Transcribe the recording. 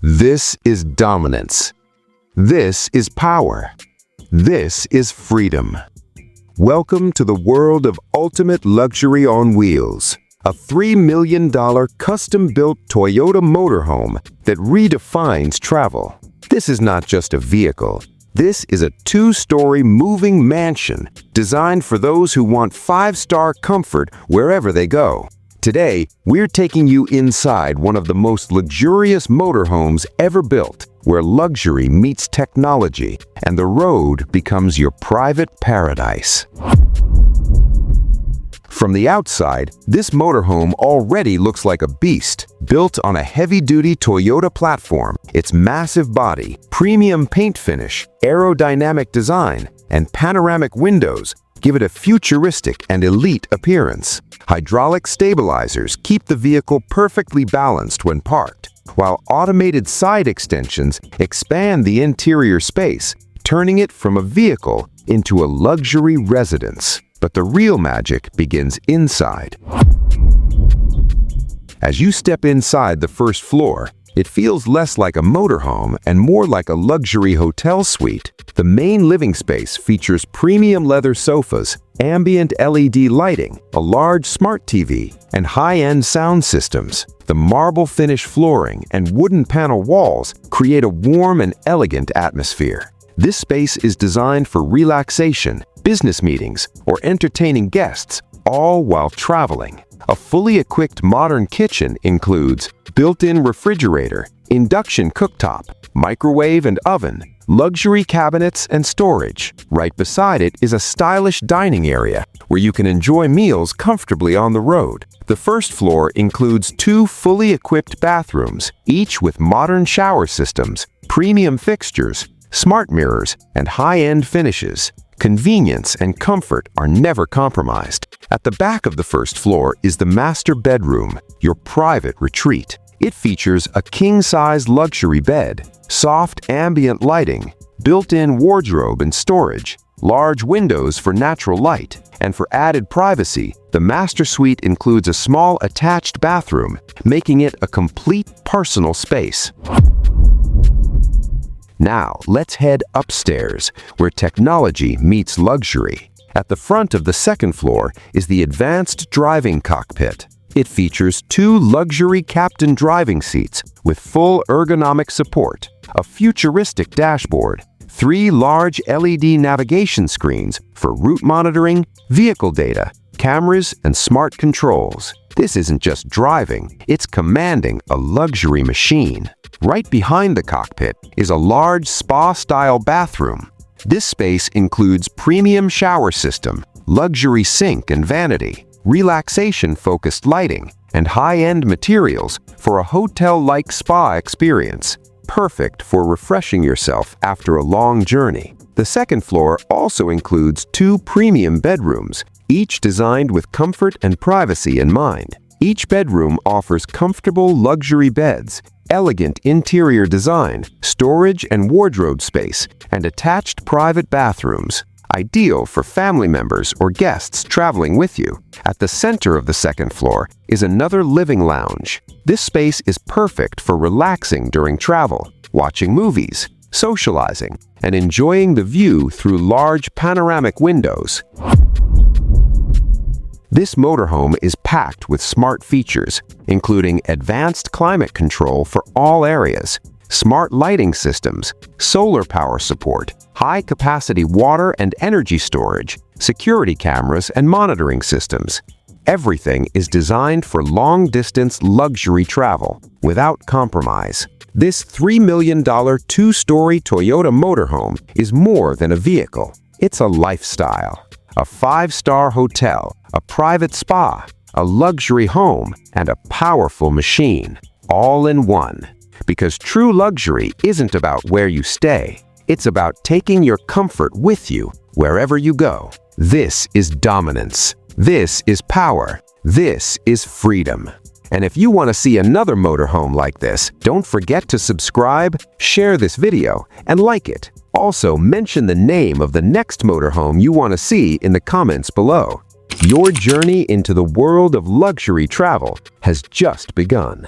This is dominance. This is power. This is freedom. Welcome to the world of ultimate luxury on wheels. A $3 million custom-built Toyota motorhome that redefines travel. This is not just a vehicle. This is a two-story moving mansion designed for those who want five-star comfort wherever they go. Today, we're taking you inside one of the most luxurious motorhomes ever built, where luxury meets technology and the road becomes your private paradise. From the outside, this motorhome already looks like a beast. Built on a heavy-duty Toyota platform, its massive body, premium paint finish, aerodynamic design, and panoramic windows give it a futuristic and elite appearance. Hydraulic stabilizers keep the vehicle perfectly balanced when parked, while automated side extensions expand the interior space, turning it from a vehicle into a luxury residence. But the real magic begins inside. As you step inside the first floor, it feels less like a motorhome and more like a luxury hotel suite. The main living space features premium leather sofas, ambient LED lighting, a large smart TV, and high-end sound systems. The marble finish flooring and wooden panel walls create a warm and elegant atmosphere. This space is designed for relaxation, business meetings, or entertaining guests, all while traveling. A fully equipped modern kitchen includes built-in refrigerator, induction cooktop, microwave and oven, luxury cabinets and storage. Right beside it is a stylish dining area where you can enjoy meals comfortably on the road. The first floor includes two fully equipped bathrooms, each with modern shower systems, premium fixtures, smart mirrors, and high-end finishes. Convenience and comfort are never compromised. At the back of the first floor is the master bedroom, your private retreat. It features a king-size luxury bed, soft ambient lighting, built-in wardrobe and storage, large windows for natural light, and for added privacy, the master suite includes a small attached bathroom, making it a complete personal space. Now, let's head upstairs, where technology meets luxury. At the front of the second floor is the advanced driving cockpit. It features two luxury captain driving seats with full ergonomic support, a futuristic dashboard, three large LED navigation screens for route monitoring, vehicle data, cameras, and smart controls. This isn't just driving, it's commanding a luxury machine. Right behind the cockpit is a large spa-style bathroom. This space includes premium shower system, luxury sink and vanity, relaxation-focused lighting, and high-end materials for a hotel-like spa experience, perfect for refreshing yourself after a long journey. The second floor also includes two premium bedrooms, each designed with comfort and privacy in mind. Each bedroom offers comfortable luxury beds, elegant interior design, storage and wardrobe space, and attached private bathrooms, ideal for family members or guests traveling with you. At the center of the second floor is another living lounge. This space is perfect for relaxing during travel, watching movies, socializing, and enjoying the view through large panoramic windows. This motorhome is packed with smart features, including advanced climate control for all areas, smart lighting systems, solar power support, high-capacity water and energy storage, security cameras, and monitoring systems. Everything is designed for long-distance luxury travel without compromise. This $3 million two-story Toyota motorhome is more than a vehicle. It's a lifestyle. A five-star hotel, a private spa, a luxury home, and a powerful machine, all in one. Because true luxury isn't about where you stay. It's about taking your comfort with you wherever you go. This is dominance. This is power. This is freedom. And if you want to see another motorhome like this, don't forget to subscribe, share this video, and like it. Also, mention the name of the next motorhome you want to see in the comments below. Your journey into the world of luxury travel has just begun.